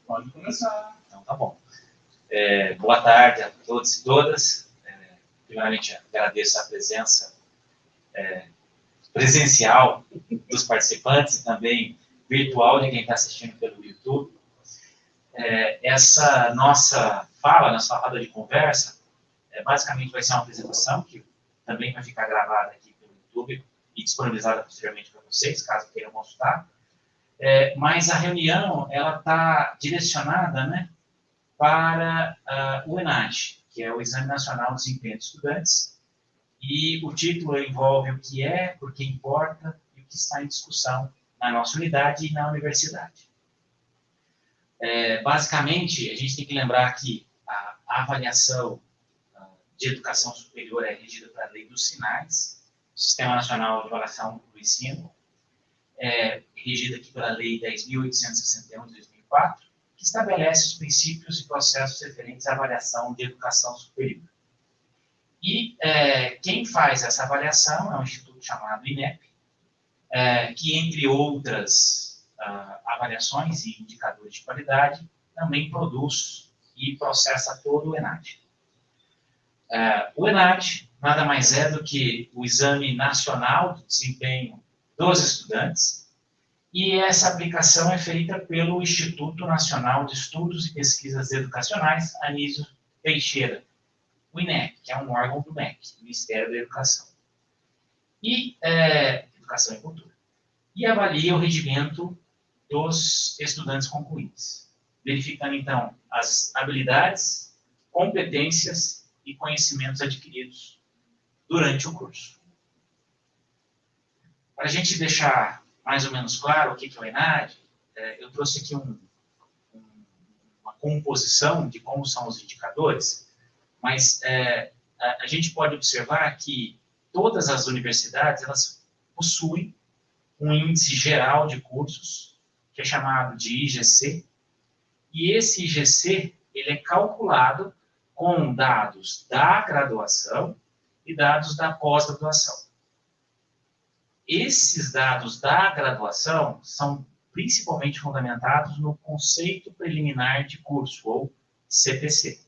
Pode começar. Então, tá bom. Boa tarde a todos e todas. Primeiramente, agradeço a presença presencial dos participantes e também virtual de quem está assistindo pelo YouTube. Essa nossa fala, nossa roda de conversa, basicamente vai ser uma apresentação que também vai ficar gravada aqui pelo YouTube e disponibilizada posteriormente para vocês, caso queiram consultar. Mas a reunião ela está direcionada, né, para o ENAD, que é o Exame Nacional de Desempenho de Estudantes, e o título envolve o que é, por que importa e o que está em discussão na nossa unidade e na universidade. Basicamente, a gente tem que lembrar que a avaliação de educação superior é regida pela Lei dos Sinais, Sistema Nacional de Avaliação do Ensino, regida aqui pela Lei 10.861 de 2004, que estabelece os princípios e processos referentes à avaliação de educação superior. E quem faz essa avaliação é um instituto chamado INEP, que, entre outras avaliações e indicadores de qualidade, também produz e processa todo o ENAD. O ENAD nada mais é do que o Exame Nacional de Desempenho dos Estudantes, e essa aplicação é feita pelo Instituto Nacional de Estudos e Pesquisas Educacionais, Anísio Teixeira, o INEP, que é um órgão do MEC, Ministério da Educação. Educação e Cultura. E avalia o rendimento dos estudantes concluintes, verificando, então, as habilidades, competências e conhecimentos adquiridos durante o curso. Para a gente deixar mais ou menos claro o que é o ENAD, eu trouxe aqui uma composição de como são os indicadores, mas a gente pode observar que todas as universidades elas possuem um índice geral de cursos, que é chamado de IGC, e esse IGC ele é calculado com dados da graduação e dados da pós-graduação. Esses dados da graduação são principalmente fundamentados no conceito preliminar de curso, ou CPC,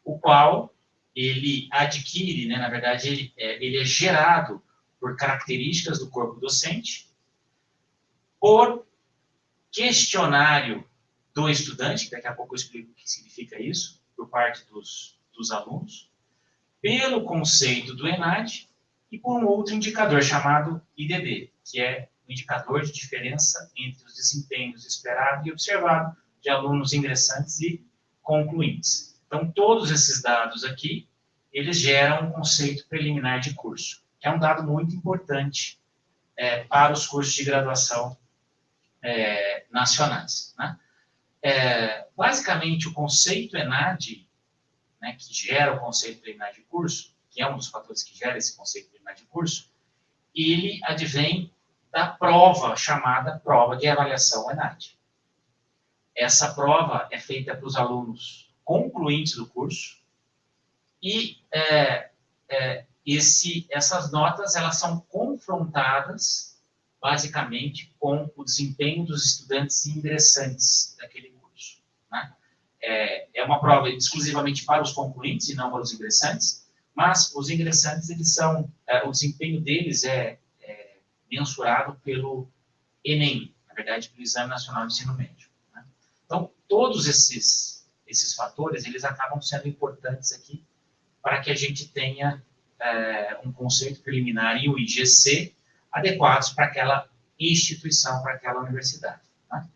o qual ele adquire, né, na verdade, ele é gerado por características do corpo docente, por questionário do estudante, que daqui a pouco eu explico o que significa isso, por parte dos alunos, pelo conceito do ENAD e por um outro indicador chamado IDD, que é o indicador de diferença entre os desempenhos esperado e observado de alunos ingressantes e concluintes. Então, todos esses dados aqui, eles geram um conceito preliminar de curso, que é um dado muito importante para os cursos de graduação nacionais, né? Basicamente, o conceito ENAD, né, que gera o conceito preliminar de curso, que é um dos fatores que gera esse conceito preliminar de curso, ele advém da prova chamada prova de avaliação ENAD. Essa prova é feita para os alunos concluintes do curso e essas notas elas são confrontadas basicamente com o desempenho dos estudantes ingressantes daquele curso, né? É uma prova exclusivamente para os concluintes e não para os ingressantes, mas os ingressantes, eles são, o desempenho deles é mensurado pelo ENEM, na verdade, pelo Exame Nacional de Ensino Médio, né? Então, todos esses fatores, eles acabam sendo importantes aqui para que a gente tenha um conceito preliminar e o IGC adequados para aquela instituição, para aquela universidade, né?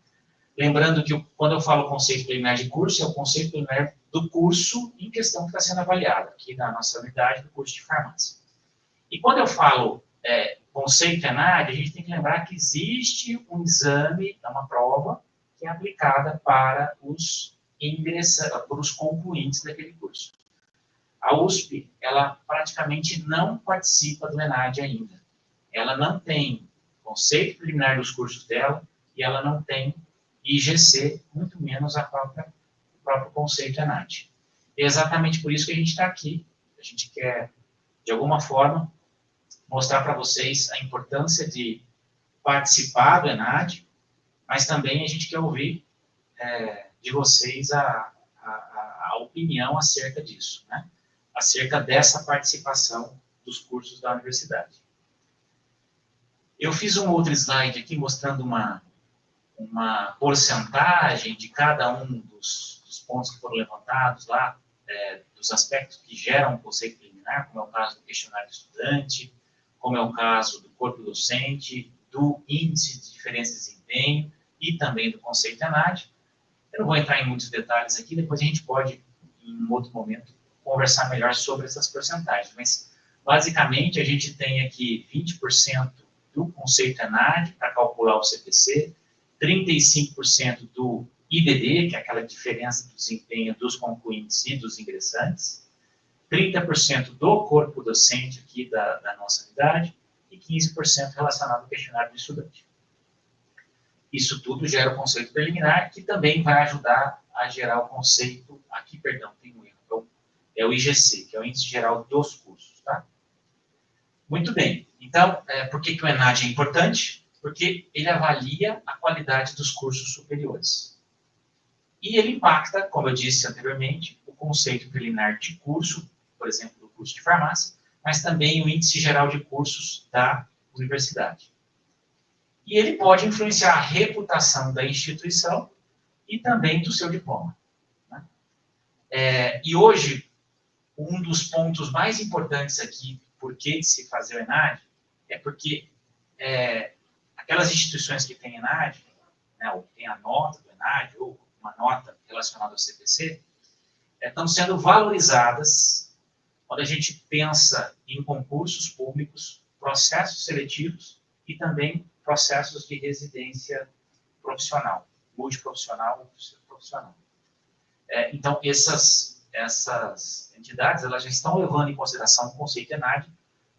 Lembrando que quando eu falo conceito preliminar de curso, é o conceito preliminar do curso em questão que está sendo avaliado, aqui na nossa unidade do curso de farmácia. E quando eu falo conceito ENAD, a gente tem que lembrar que existe um exame, uma prova, que é aplicada para os concluintes daquele curso. A USP, ela praticamente não participa do ENAD ainda. Ela não tem conceito preliminar dos cursos dela e ela não tem IGC, muito menos o próprio conceito ENAD. É exatamente por isso que a gente está aqui. A gente quer, de alguma forma, mostrar para vocês a importância de participar do ENAD, mas também a gente quer ouvir de vocês a opinião acerca disso, né? Acerca dessa participação dos cursos da universidade. Eu fiz um outro slide aqui mostrando uma porcentagem de cada um dos pontos que foram levantados lá, dos aspectos que geram um conceito preliminar, como é o caso do questionário do estudante, como é o caso do corpo docente, do índice de diferença de desempenho e também do conceito ENAD. Eu não vou entrar em muitos detalhes aqui, depois a gente pode, em um outro momento, conversar melhor sobre essas porcentagens. Mas, basicamente, a gente tem aqui 20% do conceito ENAD para calcular o CPC, 35% do IDD, que é aquela diferença do desempenho dos concluintes e dos ingressantes, 30% do corpo docente aqui da nossa unidade e 15% relacionado ao questionário do estudante. Isso tudo gera o conceito preliminar, que também vai ajudar a gerar o conceito, aqui, perdão, tem um erro, então, é o IGC, que é o Índice Geral dos Cursos, tá? Muito bem. Então, por que o ENAD é importante? Porque ele avalia a qualidade dos cursos superiores. E ele impacta, como eu disse anteriormente, o conceito preliminar de curso, por exemplo, do curso de farmácia, mas também o Índice Geral de Cursos da universidade. E ele pode influenciar a reputação da instituição e também do seu diploma, né? E hoje, um dos pontos mais importantes aqui, por que se fazer o ENAD, é porque aquelas instituições que têm ENAD, né, ou que têm a nota do ENAD, ou uma nota relacionada ao CPC, estão sendo valorizadas quando a gente pensa em concursos públicos, processos seletivos e também processos de residência profissional, multiprofissional ou profissional. Então, essas entidades elas já estão levando em consideração o conceito ENAD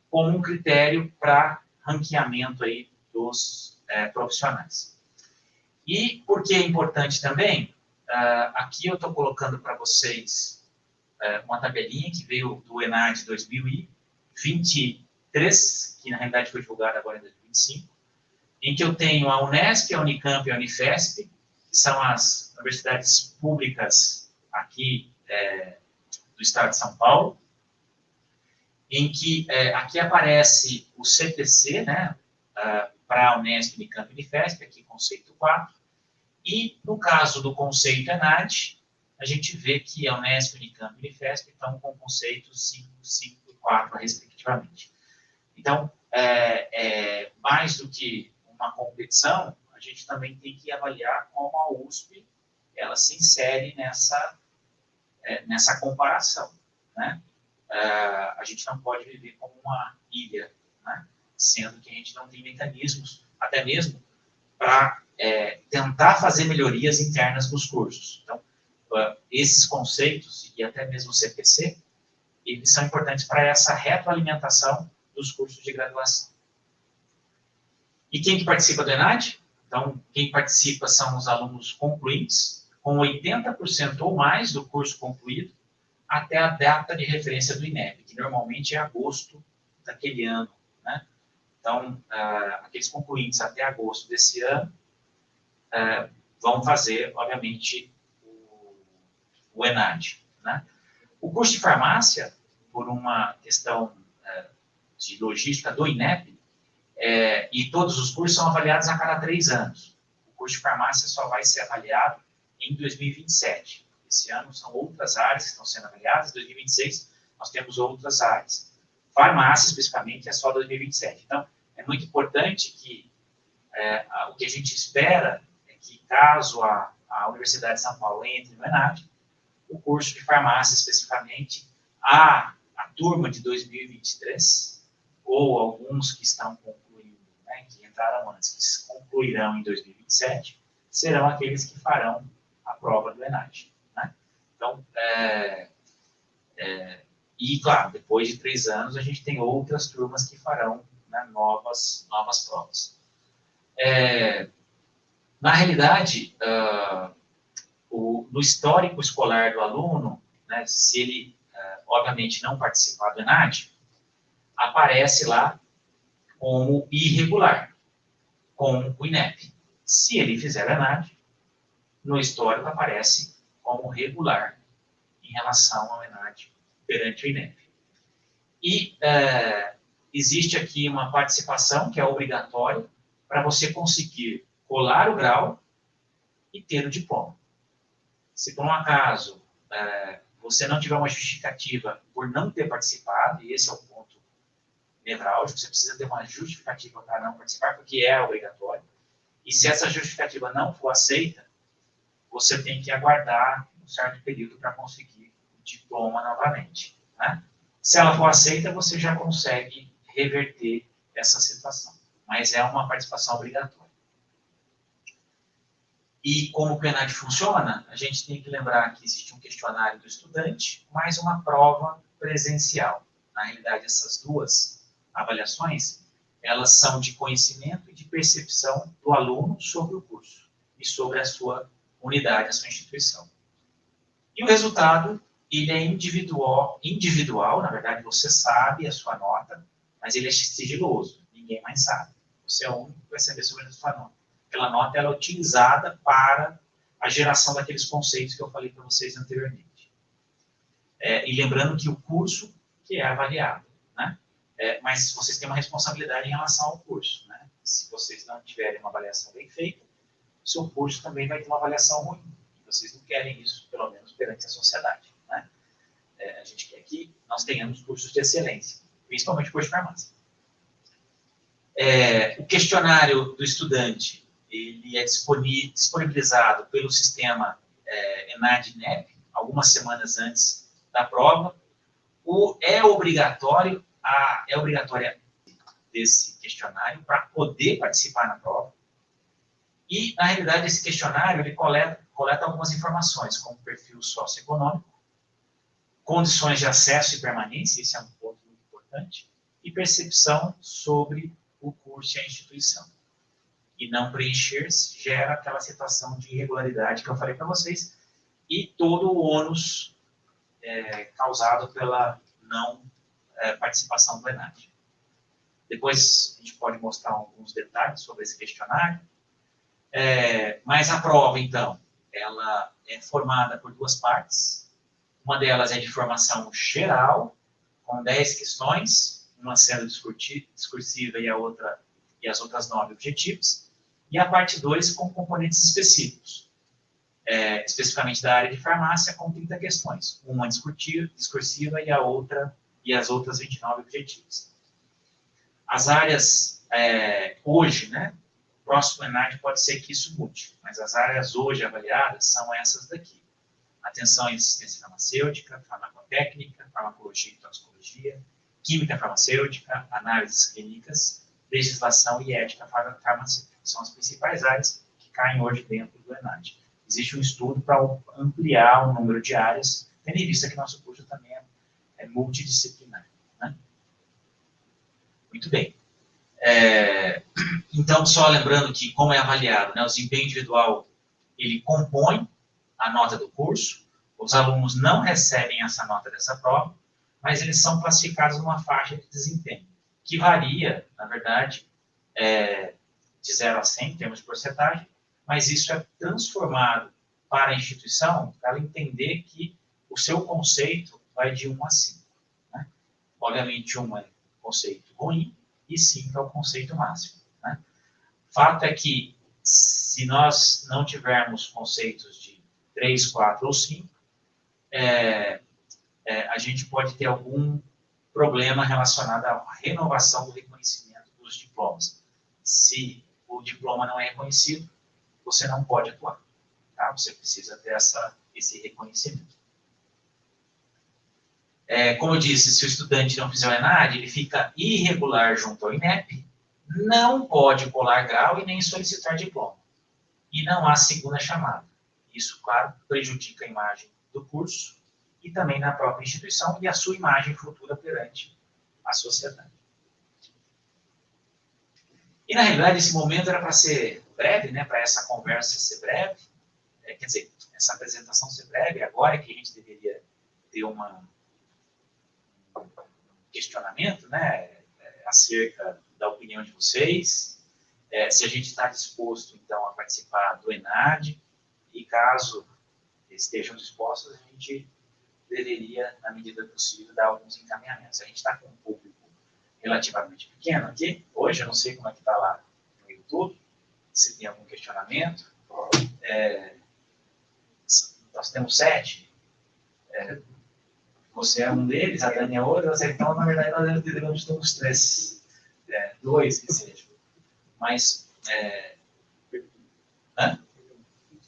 como um critério para ranqueamento aí dos profissionais. E por que é importante também? Aqui eu estou colocando para vocês uma tabelinha que veio do ENAD 2023, que na realidade foi divulgada agora em 2025, em que eu tenho a Unesp, a Unicamp e a Unifesp, que são as universidades públicas aqui do estado de São Paulo, em que aqui aparece o CPC, né, para a Unesp, Unicamp e Unifesp, aqui conceito 4, e no caso do conceito ENAD, a gente vê que a Unesp, Unicamp e Unifesp estão com conceitos 5, 5 e 4, respectivamente. Então, mais do que uma competição, a gente também tem que avaliar como a USP ela se insere nessa comparação, né? A gente não pode viver como uma ilha, né? Sendo que a gente não tem mecanismos, até mesmo, para tentar fazer melhorias internas nos cursos. Então, esses conceitos, e até mesmo o CPC, eles são importantes para essa retroalimentação dos cursos de graduação. E quem que participa do ENAD? Então, quem participa são os alunos concluintes, com 80% ou mais do curso concluído, até a data de referência do INEP, que normalmente é agosto daquele ano, né? Então, aqueles concluintes até agosto desse ano vão fazer, obviamente, o ENAD, né? O curso de farmácia, por uma questão de logística do INEP, e todos os cursos são avaliados a cada 3 anos. O curso de farmácia só vai ser avaliado em 2027. Esse ano são outras áreas que estão sendo avaliadas. Em 2026, nós temos outras áreas. Farmácia, especificamente, é só 2027. Então, é muito importante que o que a gente espera é que, caso a Universidade de São Paulo entre no ENAD, o curso de farmácia, especificamente, a turma de 2023, ou alguns que estão concluindo, né, que entraram antes, que concluirão em 2027, serão aqueles que farão a prova do ENAD, né? Então, e, claro, depois de 3 anos, a gente tem outras turmas que farão, né, novas provas. Na realidade, no histórico escolar do aluno, né, se ele, obviamente, não participar do ENAD, aparece lá como irregular, com o INEP. Se ele fizer o ENAD, no histórico aparece como regular em relação ao ENAD perante o INEP. E existe aqui uma participação que é obrigatória para você conseguir colar o grau e ter o diploma. Se por um acaso você não tiver uma justificativa por não ter participado, e esse é o ponto nevrálgico, você precisa ter uma justificativa para não participar, porque é obrigatório. E se essa justificativa não for aceita, você tem que aguardar um certo período para conseguir o diploma novamente, né? Se ela for aceita, você já consegue reverter essa situação. Mas é uma participação obrigatória. E como o PNAD funciona, a gente tem que lembrar que existe um questionário do estudante, mais uma prova presencial. Na realidade, essas duas avaliações, elas são de conhecimento e de percepção do aluno sobre o curso e sobre a sua unidade, a sua instituição. E o resultado, ele é individual, na verdade, você sabe a sua nota, mas ele é sigiloso, ninguém mais sabe. Você é o único que vai saber sobre a sua nota. Aquela nota ela é utilizada para a geração daqueles conceitos que eu falei para vocês anteriormente. E lembrando que o curso que é avaliado, né? Mas vocês têm uma responsabilidade em relação ao curso, né? Se vocês não tiverem uma avaliação bem feita, o seu curso também vai ter uma avaliação ruim. E vocês não querem isso, pelo menos perante a sociedade, né? A gente quer que nós tenhamos cursos de excelência, principalmente o curso de farmácia. O questionário do estudante, ele é disponibilizado pelo sistema ENAD-INEP, algumas semanas antes da prova. É obrigatória desse questionário para poder participar na prova. E, na realidade, esse questionário ele coleta algumas informações, como perfil socioeconômico, condições de acesso e permanência, esse é um ponto muito importante, e percepção sobre o curso e a instituição. E não preencher gera aquela situação de irregularidade que eu falei para vocês, e todo o ônus causado pela não participação do ENAD. Depois a gente pode mostrar alguns detalhes sobre esse questionário. Mas a prova, então, ela é formada por duas partes. Uma delas é de formação geral, com 10 questões, uma sendo discursiva e as outras 9 objetivos. E a parte 2 com componentes específicos. Especificamente da área de farmácia, com 30 questões. Uma discursiva e as outras 29 objetivos. As áreas hoje, né? O próximo ENAD pode ser que isso mude, mas as áreas hoje avaliadas são essas daqui. Atenção em assistência farmacêutica, farmacotécnica, farmacologia e toxicologia, química farmacêutica, análises clínicas, legislação e ética farmacêutica. São as principais áreas que caem hoje dentro do ENAD. Existe um estudo para ampliar o número de áreas, tendo em vista que nosso curso também é multidisciplinar, né? Muito bem. Então, só lembrando que, como é avaliado, né, o desempenho individual, ele compõe a nota do curso, os alunos não recebem essa nota dessa prova, mas eles são classificados numa faixa de desempenho, que varia, na verdade, de 0 a 100 em termos de porcentagem, mas isso é transformado para a instituição, para ela entender que o seu conceito vai de 1 a 5. Né? Obviamente, 1 é conceito ruim, e 5 é o conceito máximo. Né? Fato é que, se nós não tivermos conceitos de 3, 4 ou 5, a gente pode ter algum problema relacionado à renovação do reconhecimento dos diplomas. Se o diploma não é reconhecido, você não pode atuar. Tá? Você precisa ter esse reconhecimento. Como eu disse, se o estudante não fizer o ENAD, ele fica irregular junto ao INEP, não pode colar grau e nem solicitar diploma. E não há segunda chamada. Isso, claro, prejudica a imagem do curso e também na própria instituição e a sua imagem futura perante a sociedade. E, na realidade, esse momento era para ser breve, né, para essa conversa ser breve, quer dizer, essa apresentação ser breve, agora que a gente deveria ter um questionamento, né, acerca da opinião de vocês, se a gente está disposto, então, a participar do ENAD, e caso estejam dispostos, a gente deveria, na medida possível, dar alguns encaminhamentos. A gente está com um público relativamente pequeno aqui. Hoje, eu não sei como é que está lá no YouTube, se tem algum questionamento. Nós temos 7. Você é um deles, a Dani é outro, então, na verdade, nós devemos ter uns 3. 2, que seja. Mas...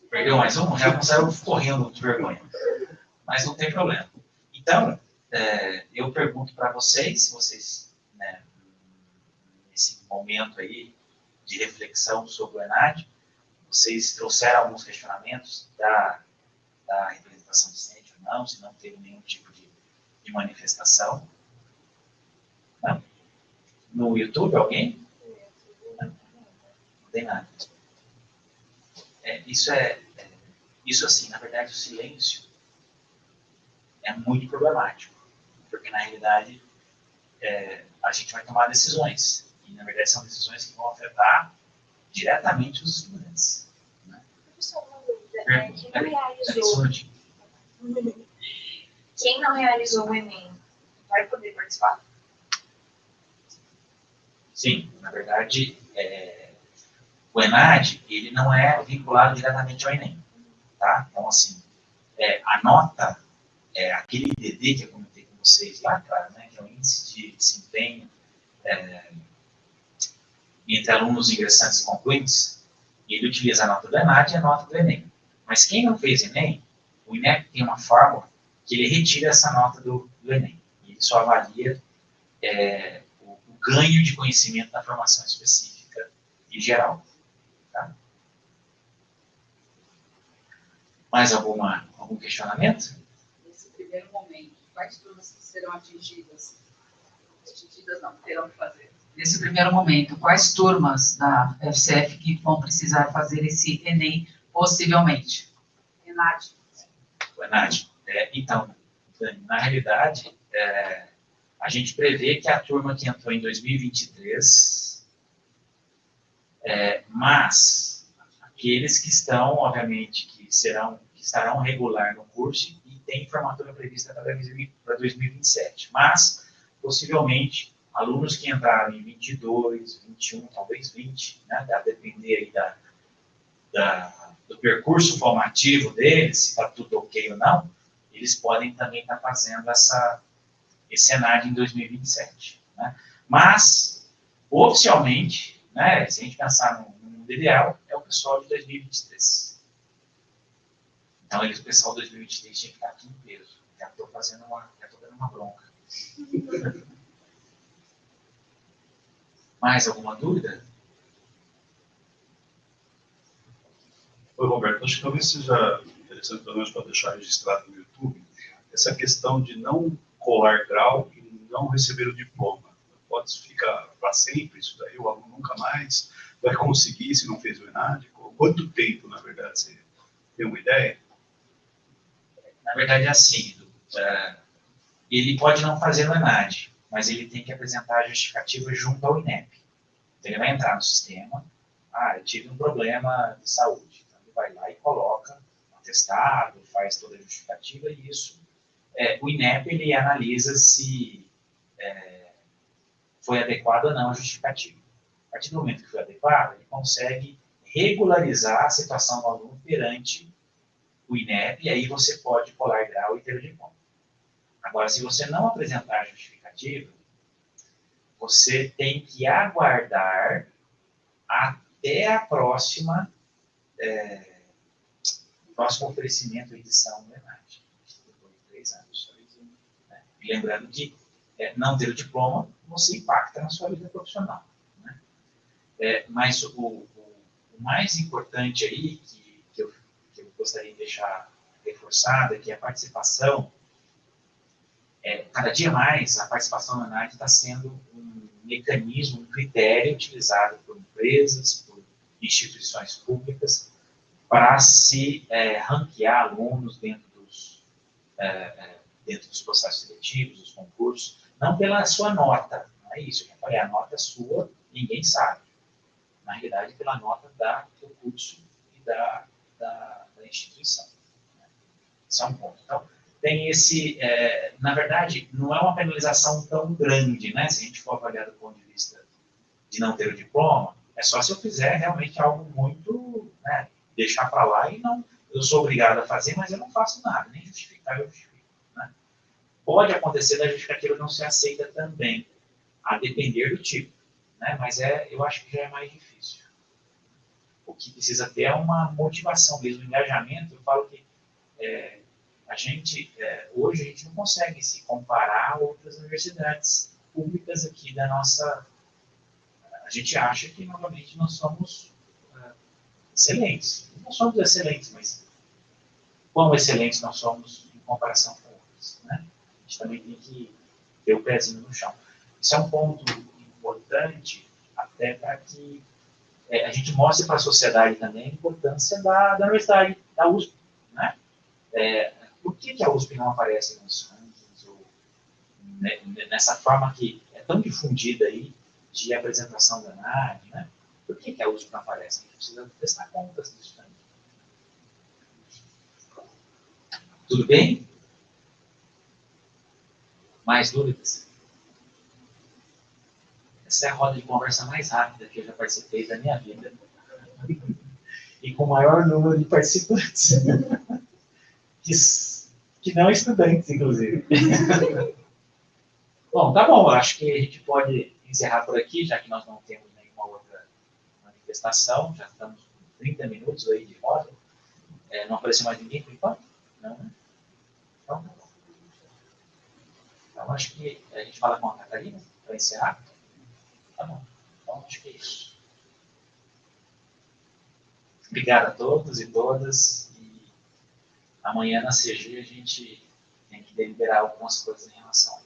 Perdeu mais um? Já saiu correndo de vergonha. Mas não tem problema. Então, eu pergunto para vocês, se vocês, né, nesse momento aí de reflexão sobre o ENAD, vocês trouxeram alguns questionamentos da representação discente ou não, se não teve nenhum tipo de manifestação. Não. No YouTube, alguém? Não tem nada. Isso assim, na verdade, o silêncio é muito problemático, porque na realidade a gente vai tomar decisões, e na verdade são decisões que vão afetar diretamente os estudantes. Né? Quem não realizou o Enem vai poder participar? Sim, na verdade, o ENAD, ele não é vinculado diretamente ao Enem. Tá? Então, assim, a nota, aquele IDD que eu comentei com vocês lá, cara, né, que é o índice de desempenho entre alunos ingressantes e concluintes, ele utiliza a nota do ENAD e a nota do Enem. Mas quem não fez Enem, o INEP tem uma fórmula que ele retira essa nota do Enem. E ele só avalia o ganho de conhecimento da formação específica e geral. Tá? Mais algum questionamento? Nesse primeiro momento, quais turmas serão atingidas? Atingidas não, terão que fazer. Nesse primeiro momento, quais turmas da FCF que vão precisar fazer esse Enem, possivelmente? ENAD. O ENAD. Então, na realidade, a gente prevê que a turma que entrou em 2023, mas aqueles que estão, obviamente, que estarão regular no curso e tem formatura prevista para 2027. Mas, possivelmente, alunos que entraram em 22, 21, talvez 20, né, a depender aí do percurso formativo deles, se está tudo ok ou não, eles podem também estar fazendo esse ENAD em 2027. Né? Mas, oficialmente, né, se a gente pensar no mundo ideal, é o pessoal de 2023. Então, o pessoal de 2023 tinha que estar aqui em peso. Já estou dando uma bronca. Mais alguma dúvida? Oi, Roberto. Acho que talvez seja interessante para nós, para deixar registrado no YouTube, essa questão de não colar grau e não receber o diploma. Pode ficar para sempre isso daí, o aluno nunca mais vai conseguir se não fez o ENAD? Quanto tempo, na verdade, você tem uma ideia? Na verdade, é assim, ele pode não fazer o ENAD, mas ele tem que apresentar a justificativa junto ao INEP. Então, ele vai entrar no sistema, eu tive um problema de saúde. Então, ele vai lá e coloca um atestado, faz toda a justificativa, e isso, o INEP, ele analisa se foi adequado ou não a justificativa. A partir do momento que foi adequado, ele consegue regularizar a situação do aluno perante o INEP, e aí você pode colar grau e ter o diploma. Agora, se você não apresentar a justificativa, você tem que aguardar até a próximo oferecimento ou edição do ENAD. Depois de 3 anos. Né? E lembrando que não ter o diploma, você impacta na sua vida profissional. Né? Mas o mais importante aí, que eu gostaria de deixar reforçado, é que a participação, cada dia mais, a participação na ENAD está sendo um mecanismo, um critério utilizado por empresas, por instituições públicas, para se ranquear alunos dentro dos processos seletivos, dos concursos, não pela sua nota, não é isso, eu falei, a nota sua, ninguém sabe. Na realidade, pela nota do curso e da da instituição. Isso é um ponto. Então, tem esse, na verdade, não é uma penalização tão grande, né? Se a gente for avaliar do ponto de vista de não ter o diploma, é só se eu fizer realmente algo muito, né, deixar para lá e não, eu sou obrigado a fazer, mas eu não faço nada, nem justificar eu justifico. Né? Pode acontecer da justificativa não ser aceita também, a depender do tipo, né? Mas eu acho que já é mais difícil. O que precisa ter é uma motivação mesmo, um engajamento. Eu falo que hoje a gente não consegue se comparar a outras universidades públicas aqui da nossa. A gente acha que, novamente, nós somos excelentes. Não somos excelentes, mas quão excelentes nós somos em comparação com outros. Né? A gente também tem que ter o pezinho no chão. Isso é um ponto importante até para que a gente mostre para a sociedade também a importância da universidade, da USP. Né? Por que a USP não aparece nos rankings, ou nessa forma que é tão difundida aí de apresentação da NAD, né? Por que a USP não aparece? A gente precisa prestar contas disso também. Tudo bem? Mais dúvidas? Essa é a roda de conversa mais rápida que eu já participei da minha vida. E com o maior número de participantes. Que não estudantes, inclusive. Bom, tá bom. Acho que a gente pode encerrar por aqui, já que nós não temos nenhuma outra manifestação. Já estamos com 30 minutos aí de roda. Não apareceu mais ninguém por enquanto? Não, né? Então, tá bom. Então, acho que a gente fala com a Catarina para encerrar. Tá bom. Então, acho que é isso. Obrigado a todos e todas. E amanhã na CG a gente tem que deliberar algumas coisas em relação a